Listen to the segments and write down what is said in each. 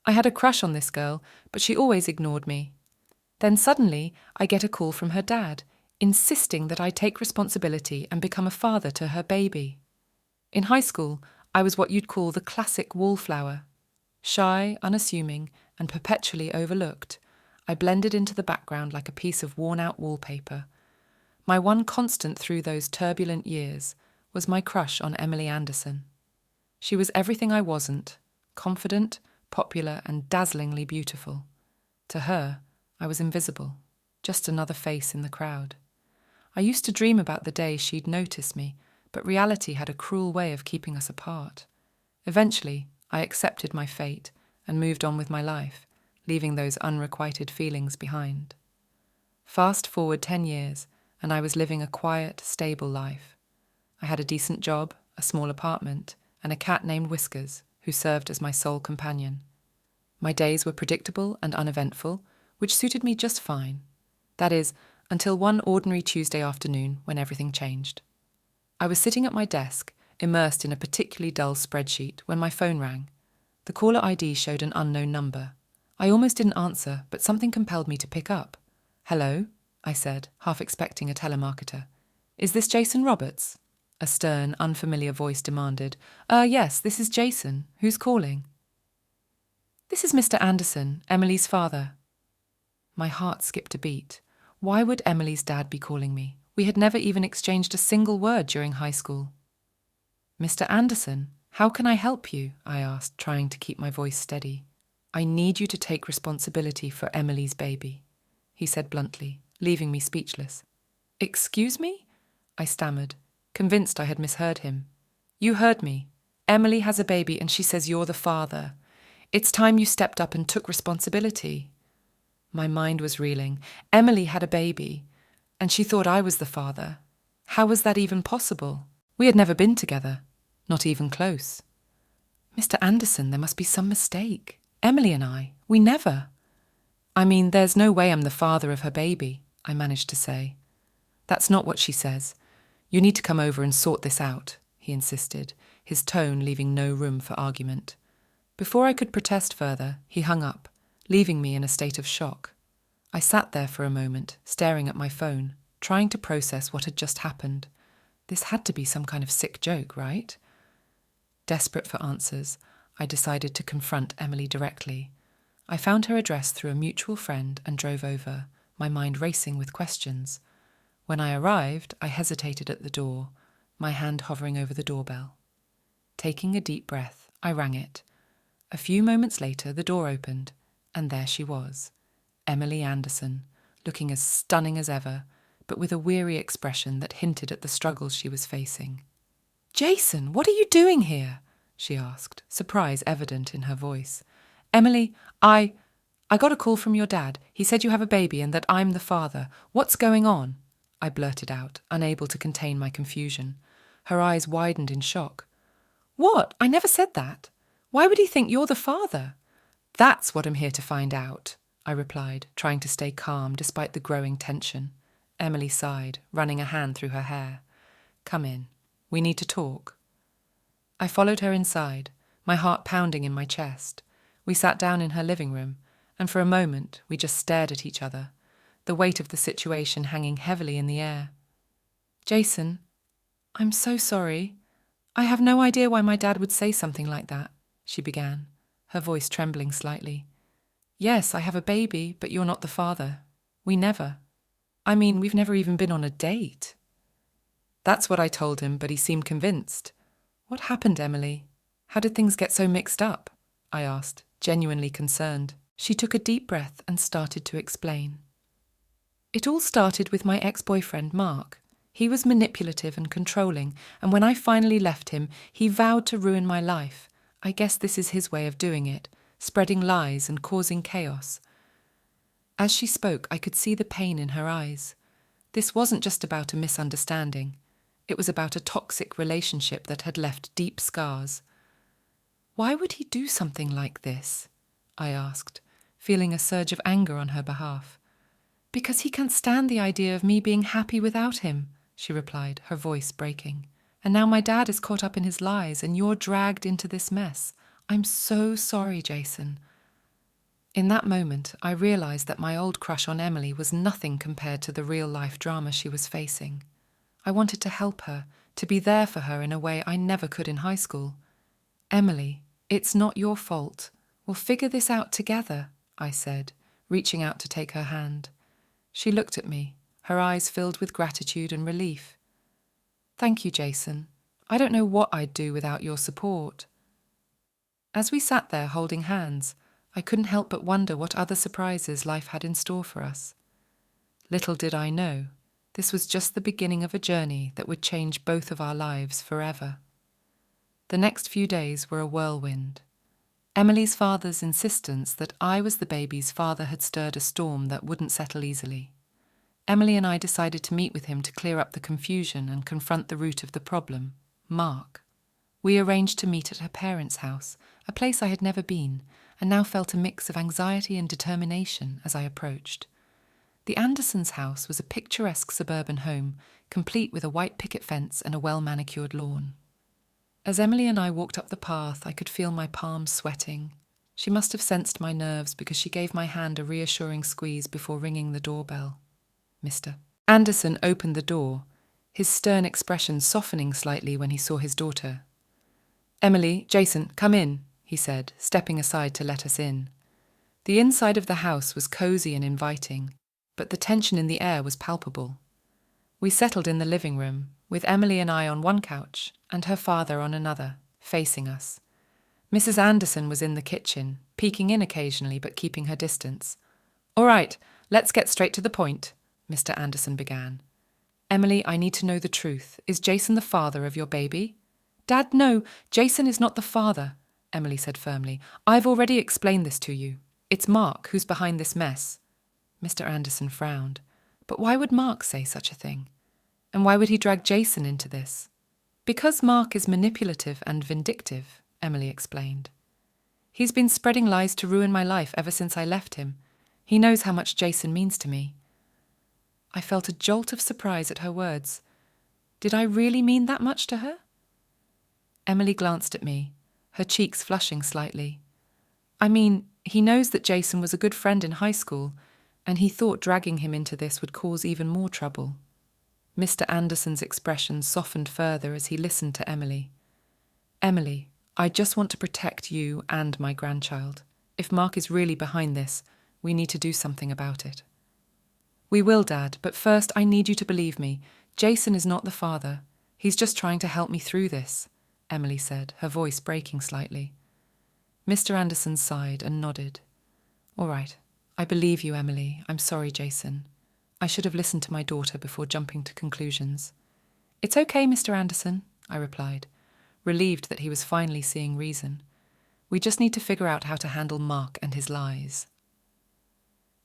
I had a crush on this girl, but she always ignored me. Then suddenly, I get a call from her dad, insisting that I take responsibility and become a father to her baby. In high school, I was what you'd call the classic wallflower. Shy, unassuming, and perpetually overlooked, I blended into the background like a piece of worn-out wallpaper. My one constant through those turbulent years was my crush on Emily Anderson. She was everything I wasn't: confident, popular, and dazzlingly beautiful. To her, I was invisible, just another face in the crowd. I used to dream about the day she'd notice me, but reality had a cruel way of keeping us apart. Eventually, I accepted my fate and moved on with my life, leaving those unrequited feelings behind. Fast forward 10 years, and I was living a quiet, stable life. I had a decent job, a small apartment, and a cat named Whiskers, who served as my sole companion. My days were predictable and uneventful, which suited me just fine. That is, until one ordinary Tuesday afternoon when everything changed. I was sitting at my desk, immersed in a particularly dull spreadsheet, when my phone rang. The caller ID showed an unknown number. I almost didn't answer, but something compelled me to pick up. "Hello?" I said, half expecting a telemarketer. "Is this Jason Roberts?" A stern, unfamiliar voice demanded. Yes, this is Jason. Who's calling?" "This is Mr. Anderson, Emily's father." My heart skipped a beat. Why would Emily's dad be calling me? We had never even exchanged a single word during high school. "Mr. Anderson, how can I help you?" I asked, trying to keep my voice steady. "I need you to take responsibility for Emily's baby," he said bluntly, leaving me speechless. "Excuse me?" I stammered, convinced I had misheard him. "You heard me. Emily has a baby and she says you're the father. It's time you stepped up and took responsibility." My mind was reeling. Emily had a baby, and she thought I was the father. How was that even possible? We had never been together, not even close. "Mr. Anderson, there must be some mistake. Emily and we never." "I mean, there's no way I'm the father of her baby," I managed to say. "That's not what she says. You need to come over and sort this out," he insisted, his tone leaving no room for argument. Before I could protest further, he hung up, leaving me in a state of shock. I sat there for a moment, staring at my phone, trying to process what had just happened. This had to be some kind of sick joke, right? Desperate for answers, I decided to confront Emily directly. I found her address through a mutual friend and drove over, my mind racing with questions. When I arrived, I hesitated at the door, my hand hovering over the doorbell. Taking a deep breath, I rang it. A few moments later, the door opened, and there she was, Emily Anderson, looking as stunning as ever, but with a weary expression that hinted at the struggles she was facing. "Jason, what are you doing here?" she asked, surprise evident in her voice. "Emily, I got a call from your dad. He said you have a baby and that I'm the father. What's going on?" I blurted out, unable to contain my confusion. Her eyes widened in shock. "What? I never said that. Why would he think you're the father?" "That's what I'm here to find out," I replied, trying to stay calm despite the growing tension. Emily sighed, running a hand through her hair. "Come in. We need to talk." I followed her inside, my heart pounding in my chest. We sat down in her living room, and for a moment we just stared at each other, the weight of the situation hanging heavily in the air. "Jason, I'm so sorry. I have no idea why my dad would say something like that," she began, her voice trembling slightly. "Yes, I have a baby, but you're not the father. We've never even been on a date." That's what I told him, but he seemed convinced. "What happened, Emily? How did things get so mixed up?" I asked, genuinely concerned. She took a deep breath and started to explain. "It all started with my ex-boyfriend, Mark. He was manipulative and controlling, and when I finally left him, he vowed to ruin my life. I guess this is his way of doing it, spreading lies and causing chaos." As she spoke, I could see the pain in her eyes. This wasn't just about a misunderstanding. It was about a toxic relationship that had left deep scars. "Why would he do something like this?" I asked, feeling a surge of anger on her behalf. "Because he can't stand the idea of me being happy without him," she replied, her voice breaking. "And now my dad is caught up in his lies and you're dragged into this mess. I'm so sorry, Jason." In that moment, I realised that my old crush on Emily was nothing compared to the real-life drama she was facing. I wanted to help her, to be there for her in a way I never could in high school. "Emily, it's not your fault. We'll figure this out together," I said, reaching out to take her hand. She looked at me, her eyes filled with gratitude and relief. "Thank you, Jason. I don't know what I'd do without your support." As we sat there holding hands, I couldn't help but wonder what other surprises life had in store for us. Little did I know, this was just the beginning of a journey that would change both of our lives forever. The next few days were a whirlwind. Emily's father's insistence that I was the baby's father had stirred a storm that wouldn't settle easily. Emily and I decided to meet with him to clear up the confusion and confront the root of the problem, Mark. We arranged to meet at her parents' house, a place I had never been, and now felt a mix of anxiety and determination as I approached. The Andersons' house was a picturesque suburban home, complete with a white picket fence and a well-manicured lawn. As Emily and I walked up the path, I could feel my palms sweating. She must have sensed my nerves because she gave my hand a reassuring squeeze before ringing the doorbell. Mr. Anderson opened the door, his stern expression softening slightly when he saw his daughter. "Emily, Jason, come in," he said, stepping aside to let us in. The inside of the house was cosy and inviting, but the tension in the air was palpable. We settled in the living room, with Emily and I on one couch and her father on another, facing us. Mrs. Anderson was in the kitchen, peeking in occasionally but keeping her distance. "All right, let's get straight to the point," Mr. Anderson began. "Emily, I need to know the truth. Is Jason the father of your baby?" "Dad, no, Jason is not the father," Emily said firmly. "I've already explained this to you. It's Mark who's behind this mess." Mr. Anderson frowned. But why would Mark say such a thing? And why would he drag Jason into this? "Because Mark is manipulative and vindictive," Emily explained. "He's been spreading lies to ruin my life ever since I left him. He knows how much Jason means to me." I felt a jolt of surprise at her words. Did I really mean that much to her? Emily glanced at me, her cheeks flushing slightly. "I mean, he knows that Jason was a good friend in high school, and he thought dragging him into this would cause even more trouble." Mr. Anderson's expression softened further as he listened to Emily. "Emily, I just want to protect you and my grandchild. If Mark is really behind this, we need to do something about it." "We will, Dad, but first I need you to believe me. Jason is not the father. He's just trying to help me through this," Emily said, her voice breaking slightly. Mr. Anderson sighed and nodded. "All right, I believe you, Emily. I'm sorry, Jason. I should have listened to my daughter before jumping to conclusions." "It's okay, Mr. Anderson," I replied, relieved that he was finally seeing reason. "We just need to figure out how to handle Mark and his lies."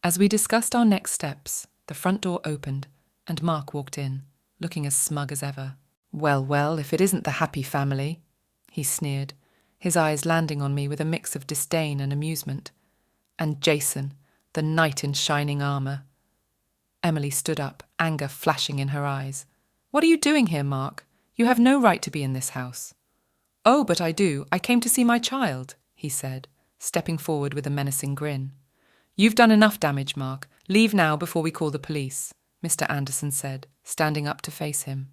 As we discussed our next steps, the front door opened and Mark walked in, looking as smug as ever. "Well, well, if it isn't the happy family," he sneered, his eyes landing on me with a mix of disdain and amusement. "And Jason, the knight in shining armour." Emily stood up, anger flashing in her eyes. "What are you doing here, Mark? You have no right to be in this house." "Oh, but I do. I came to see my child," he said, stepping forward with a menacing grin. "You've done enough damage, Mark. Leave now before we call the police," Mr. Anderson said, standing up to face him.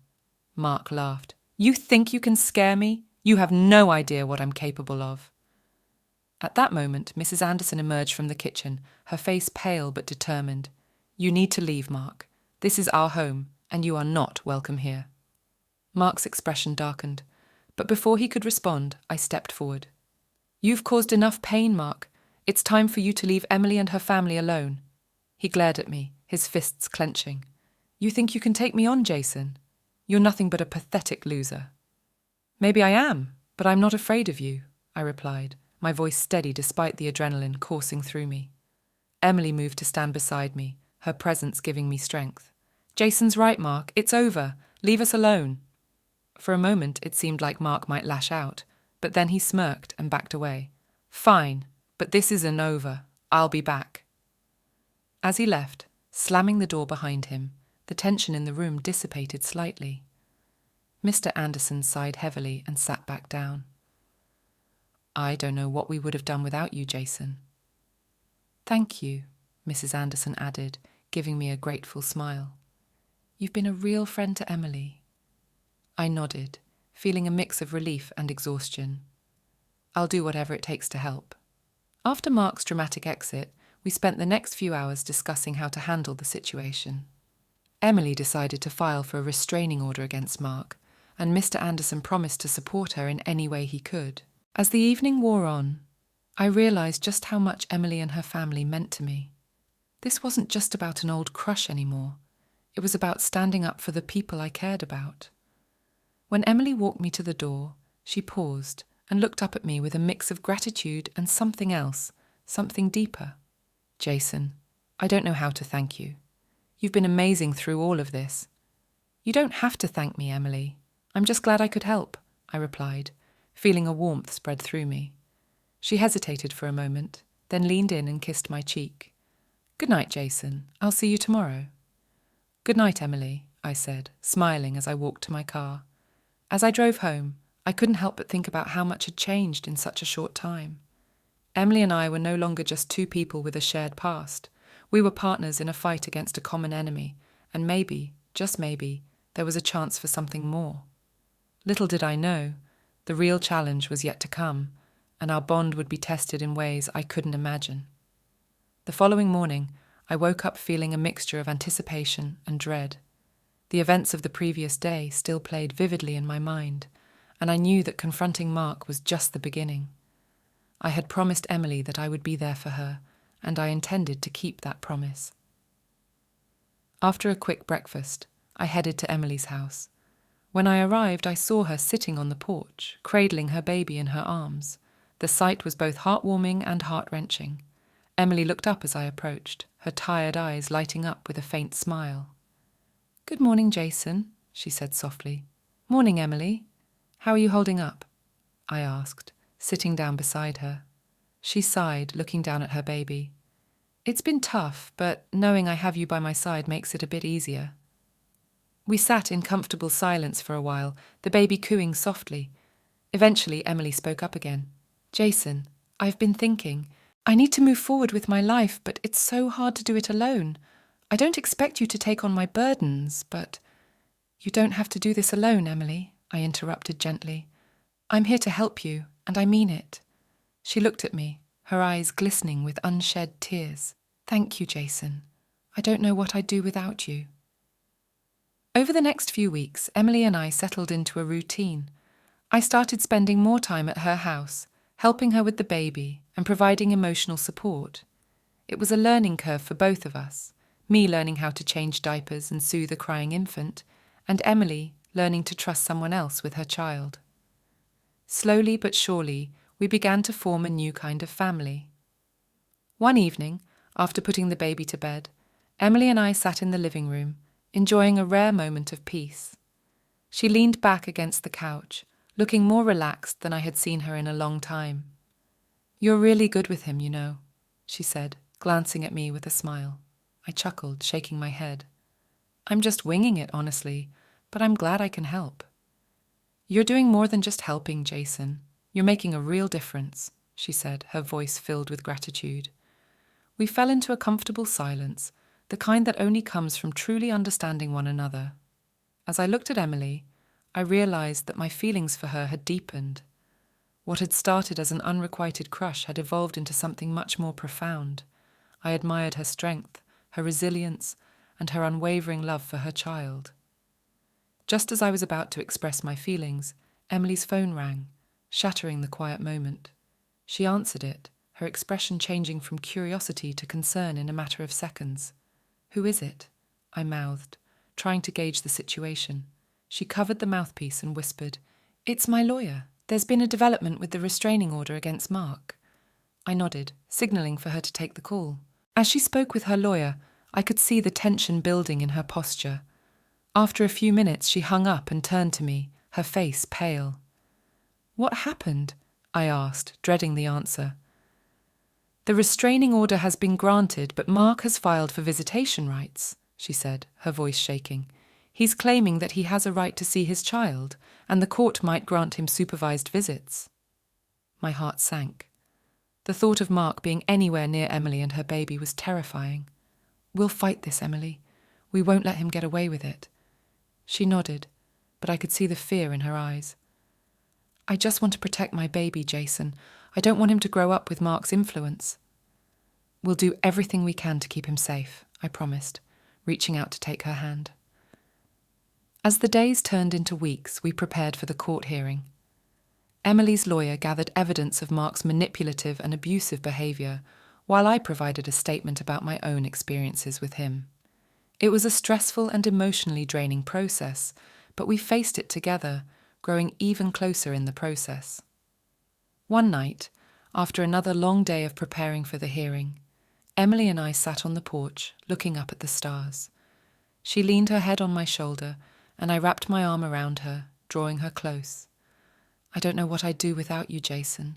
Mark laughed. "You think you can scare me? You have no idea what I'm capable of." At that moment, Mrs. Anderson emerged from the kitchen, her face pale but determined. "You need to leave, Mark. This is our home, and you are not welcome here." Mark's expression darkened, but before he could respond, I stepped forward. "You've caused enough pain, Mark. It's time for you to leave Emily and her family alone." He glared at me, his fists clenching. "You think you can take me on, Jason? You're nothing but a pathetic loser." "Maybe I am, but I'm not afraid of you," I replied, my voice steady despite the adrenaline coursing through me. Emily moved to stand beside me, her presence giving me strength. "Jason's right, Mark. It's over. Leave us alone." For a moment, it seemed like Mark might lash out, but then he smirked and backed away. "Fine, but this isn't over. I'll be back." As he left, slamming the door behind him, the tension in the room dissipated slightly. Mr. Anderson sighed heavily and sat back down. "I don't know what we would have done without you, Jason." Thank you, Mrs. Anderson added, giving me a grateful smile. You've been a real friend to Emily. I nodded, feeling a mix of relief and exhaustion. I'll do whatever it takes to help. After Mark's dramatic exit, we spent the next few hours discussing how to handle the situation. Emily decided to file for a restraining order against Mark, and Mr. Anderson promised to support her in any way he could. As the evening wore on, I realised just how much Emily and her family meant to me. This wasn't just about an old crush anymore. It was about standing up for the people I cared about. When Emily walked me to the door, she paused and looked up at me with a mix of gratitude and something else, something deeper. Jason, I don't know how to thank you. You've been amazing through all of this. You don't have to thank me, Emily. I'm just glad I could help, I replied, feeling a warmth spread through me. She hesitated for a moment, then leaned in and kissed my cheek. Good night, Jason. I'll see you tomorrow. Good night, Emily, I said, smiling as I walked to my car. As I drove home, I couldn't help but think about how much had changed in such a short time. Emily and I were no longer just two people with a shared past. We were partners in a fight against a common enemy, and maybe, just maybe, there was a chance for something more. Little did I know, the real challenge was yet to come, and our bond would be tested in ways I couldn't imagine. The following morning, I woke up feeling a mixture of anticipation and dread. The events of the previous day still played vividly in my mind, and I knew that confronting Mark was just the beginning. I had promised Emily that I would be there for her, and I intended to keep that promise. After a quick breakfast, I headed to Emily's house. When I arrived, I saw her sitting on the porch, cradling her baby in her arms. The sight was both heartwarming and heart-wrenching. Emily looked up as I approached, her tired eyes lighting up with a faint smile. Good morning, Jason, she said softly. Morning, Emily. How are you holding up? I asked, sitting down beside her. She sighed, looking down at her baby. It's been tough, but knowing I have you by my side makes it a bit easier. We sat in comfortable silence for a while, the baby cooing softly. Eventually, Emily spoke up again. Jason, I've been thinking. I need to move forward with my life, but it's so hard to do it alone. I don't expect you to take on my burdens, but... You don't have to do this alone, Emily, I interrupted gently. I'm here to help you, and I mean it. She looked at me, her eyes glistening with unshed tears. Thank you, Jason. I don't know what I'd do without you. Over the next few weeks, Emily and I settled into a routine. I started spending more time at her house, helping her with the baby and providing emotional support. It was a learning curve for both of us, me learning how to change diapers and soothe a crying infant, and Emily learning to trust someone else with her child. Slowly but surely, we began to form a new kind of family. One evening, after putting the baby to bed, Emily and I sat in the living room, enjoying a rare moment of peace. She leaned back against the couch, looking more relaxed than I had seen her in a long time. You're really good with him, you know, she said, glancing at me with a smile. I chuckled, shaking my head. I'm just winging it, honestly, but I'm glad I can help. You're doing more than just helping, Jason. You're making a real difference, she said, her voice filled with gratitude. We fell into a comfortable silence, the kind that only comes from truly understanding one another. As I looked at Emily, I realized that my feelings for her had deepened. What had started as an unrequited crush had evolved into something much more profound. I admired her strength, her resilience, and her unwavering love for her child. Just as I was about to express my feelings, Emily's phone rang, shattering the quiet moment. She answered it, her expression changing from curiosity to concern in a matter of seconds. Who is it? I mouthed, trying to gauge the situation. She covered the mouthpiece and whispered, It's my lawyer. There's been a development with the restraining order against Mark. I nodded, signalling for her to take the call. As she spoke with her lawyer, I could see the tension building in her posture. After a few minutes, she hung up and turned to me, her face pale. What happened? I asked, dreading the answer. The restraining order has been granted, but Mark has filed for visitation rights, she said, her voice shaking. He's claiming that he has a right to see his child, and the court might grant him supervised visits. My heart sank. The thought of Mark being anywhere near Emily and her baby was terrifying. "We'll fight this, Emily. We won't let him get away with it." She nodded, but I could see the fear in her eyes. "I just want to protect my baby, Jason. I don't want him to grow up with Mark's influence." "We'll do everything we can to keep him safe," I promised, reaching out to take her hand. As the days turned into weeks, we prepared for the court hearing. Emily's lawyer gathered evidence of Mark's manipulative and abusive behaviour, while I provided a statement about my own experiences with him. It was a stressful and emotionally draining process, but we faced it together, growing even closer in the process. One night, after another long day of preparing for the hearing, Emily and I sat on the porch, looking up at the stars. She leaned her head on my shoulder, and I wrapped my arm around her, drawing her close. "I don't know what I'd do without you, Jason,"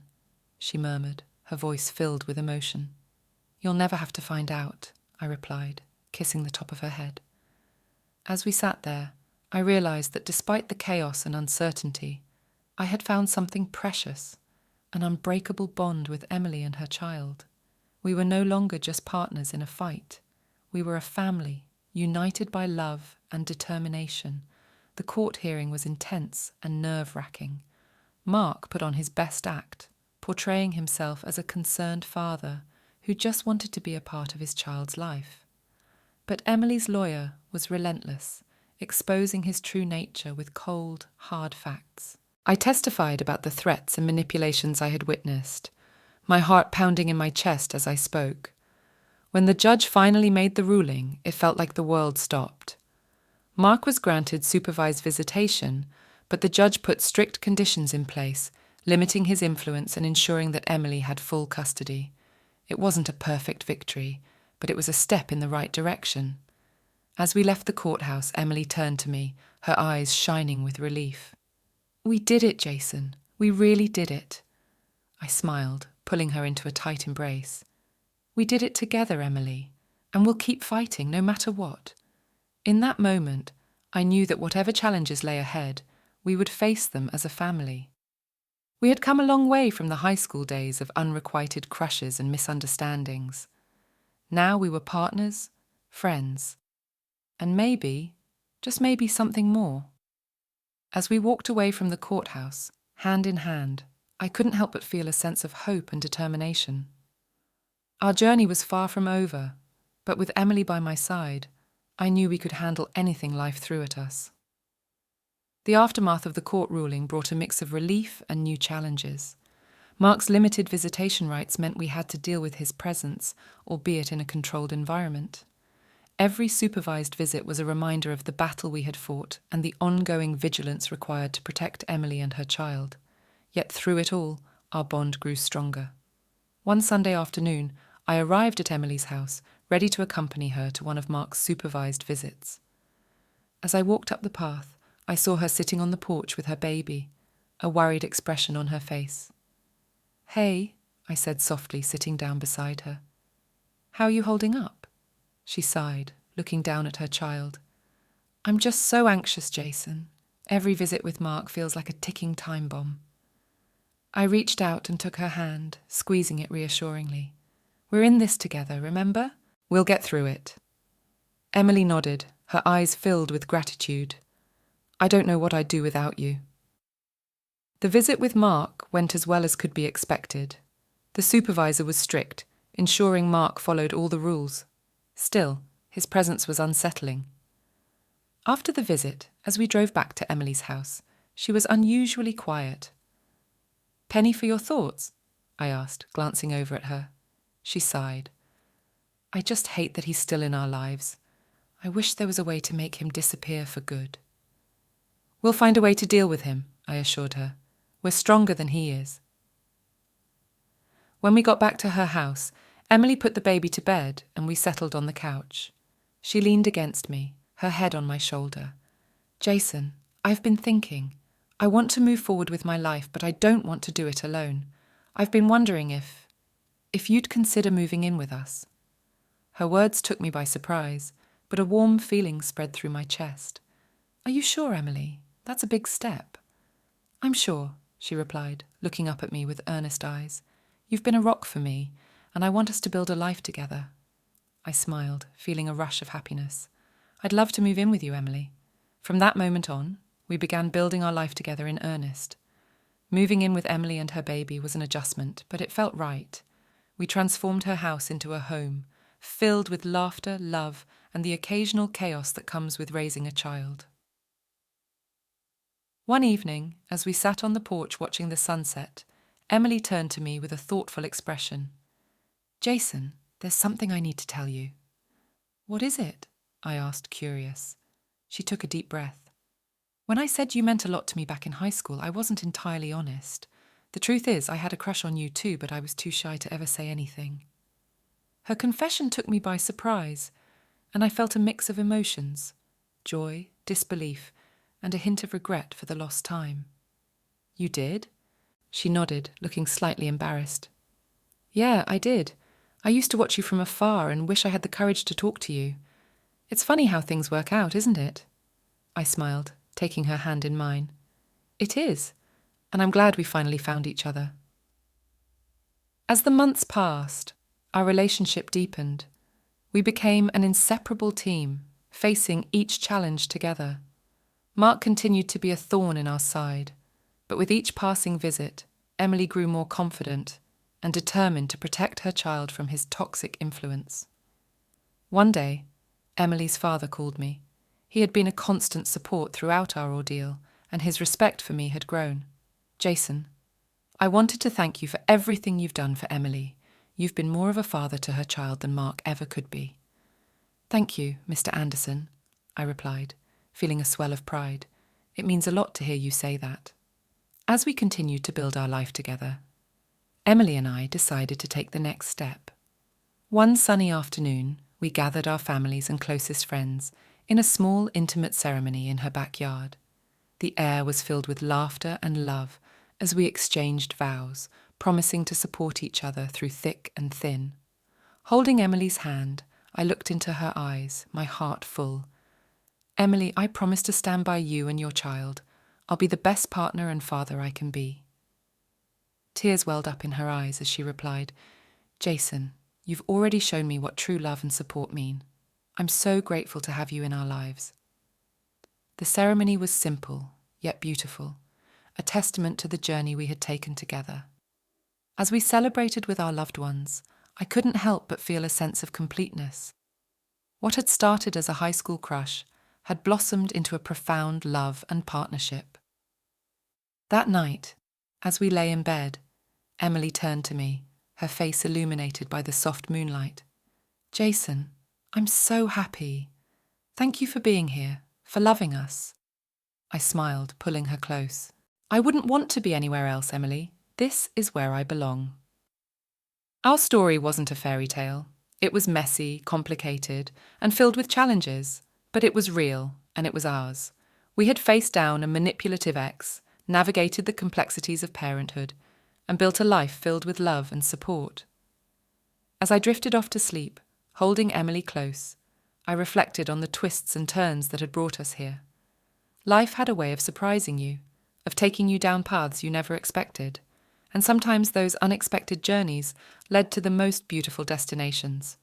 she murmured, her voice filled with emotion. "You'll never have to find out," I replied, kissing the top of her head. As we sat there, I realized that despite the chaos and uncertainty, I had found something precious, an unbreakable bond with Emily and her child. We were no longer just partners in a fight. We were a family, united by love and determination. The court hearing was intense and nerve-wracking. Mark put on his best act, portraying himself as a concerned father who just wanted to be a part of his child's life. But Emily's lawyer was relentless, exposing his true nature with cold, hard facts. I testified about the threats and manipulations I had witnessed, my heart pounding in my chest as I spoke. When the judge finally made the ruling, it felt like the world stopped. Mark was granted supervised visitation, but the judge put strict conditions in place, limiting his influence and ensuring that Emily had full custody. It wasn't a perfect victory, but it was a step in the right direction. As we left the courthouse, Emily turned to me, her eyes shining with relief. "We did it, Jason. We really did it." I smiled, pulling her into a tight embrace. "We did it together, Emily, and we'll keep fighting no matter what." In that moment, I knew that whatever challenges lay ahead, we would face them as a family. We had come a long way from the high school days of unrequited crushes and misunderstandings. Now we were partners, friends, and maybe, just maybe, something more. As we walked away from the courthouse, hand in hand, I couldn't help but feel a sense of hope and determination. Our journey was far from over, but with Emily by my side, I knew we could handle anything life threw at us. The aftermath of the court ruling brought a mix of relief and new challenges. Mark's limited visitation rights meant we had to deal with his presence, albeit in a controlled environment. Every supervised visit was a reminder of the battle we had fought and the ongoing vigilance required to protect Emily and her child. Yet through it all, our bond grew stronger. One Sunday afternoon, I arrived at Emily's house, ready to accompany her to one of Mark's supervised visits. As I walked up the path, I saw her sitting on the porch with her baby, a worried expression on her face. "Hey," I said softly, sitting down beside her. "How are you holding up?" She sighed, looking down at her child. "I'm just so anxious, Jason. Every visit with Mark feels like a ticking time bomb." I reached out and took her hand, squeezing it reassuringly. "We're in this together, remember? We'll get through it." Emily nodded, her eyes filled with gratitude. "I don't know what I'd do without you." The visit with Mark went as well as could be expected. The supervisor was strict, ensuring Mark followed all the rules. Still, his presence was unsettling. After the visit, as we drove back to Emily's house, she was unusually quiet. "Penny for your thoughts?" I asked, glancing over at her. She sighed. "I just hate that he's still in our lives. I wish there was a way to make him disappear for good." "We'll find a way to deal with him," I assured her. "We're stronger than he is." When we got back to her house, Emily put the baby to bed and we settled on the couch. She leaned against me, her head on my shoulder. "Jason, I've been thinking. I want to move forward with my life, but I don't want to do it alone. I've been wondering if you'd consider moving in with us." Her words took me by surprise, but a warm feeling spread through my chest. "Are you sure, Emily? That's a big step." "I'm sure," she replied, looking up at me with earnest eyes. You've been a rock for me, and I want us to build a life together." I smiled, feeling a rush of happiness. "I'd love to move in with you, Emily." From that moment on, we began building our life together in earnest. Moving in with Emily and her baby was an adjustment, but it felt right. We transformed her house into a home, filled with laughter, love, and the occasional chaos that comes with raising a child. One evening, as we sat on the porch watching the sunset, Emily turned to me with a thoughtful expression. "Jason, there's something I need to tell you." "What is it?" I asked, curious. She took a deep breath. "When I said you meant a lot to me back in high school, I wasn't entirely honest. The truth is, I had a crush on you too, but I was too shy to ever say anything." Her confession took me by surprise, and I felt a mix of emotions: joy, disbelief, and a hint of regret for the lost time. "You did?" She nodded, looking slightly embarrassed. "Yeah, I did. I used to watch you from afar and wish I had the courage to talk to you. It's funny how things work out, isn't it?" I smiled, taking her hand in mine. "It is, and I'm glad we finally found each other." As the months passed, our relationship deepened. We became an inseparable team, facing each challenge together. Mark continued to be a thorn in our side, but with each passing visit, Emily grew more confident and determined to protect her child from his toxic influence. One day, Emily's father called me. He had been a constant support throughout our ordeal, and his respect for me had grown. "Jason, I wanted to thank you for everything you've done for Emily. You've been more of a father to her child than Mark ever could be." "Thank you, Mr. Anderson," I replied, feeling a swell of pride. "It means a lot to hear you say that." As we continued to build our life together, Emily and I decided to take the next step. One sunny afternoon, we gathered our families and closest friends in a small, intimate ceremony in her backyard. The air was filled with laughter and love as we exchanged vows, promising to support each other through thick and thin. Holding Emily's hand, I looked into her eyes, my heart full. "Emily, I promise to stand by you and your child. I'll be the best partner and father I can be." Tears welled up in her eyes as she replied, "Jason, you've already shown me what true love and support mean. I'm so grateful to have you in our lives." The ceremony was simple, yet beautiful, a testament to the journey we had taken together. As we celebrated with our loved ones, I couldn't help but feel a sense of completeness. What had started as a high school crush had blossomed into a profound love and partnership. That night, as we lay in bed, Emily turned to me, her face illuminated by the soft moonlight. "Jason, I'm so happy. Thank you for being here, for loving us." I smiled, pulling her close. "I wouldn't want to be anywhere else, Emily. This is where I belong." Our story wasn't a fairy tale. It was messy, complicated, and filled with challenges, but it was real, and it was ours. We had faced down a manipulative ex, navigated the complexities of parenthood, and built a life filled with love and support. As I drifted off to sleep, holding Emily close, I reflected on the twists and turns that had brought us here. Life had a way of surprising you, of taking you down paths you never expected, and sometimes those unexpected journeys led to the most beautiful destinations.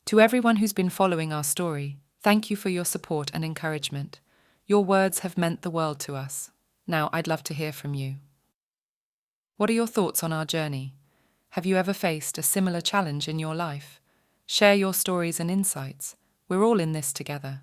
To everyone who's been following our story, thank you for your support and encouragement. Your words have meant the world to us. Now I'd love to hear from you. What are your thoughts on our journey? Have you ever faced a similar challenge in your life? Share your stories and insights. We're all in this together.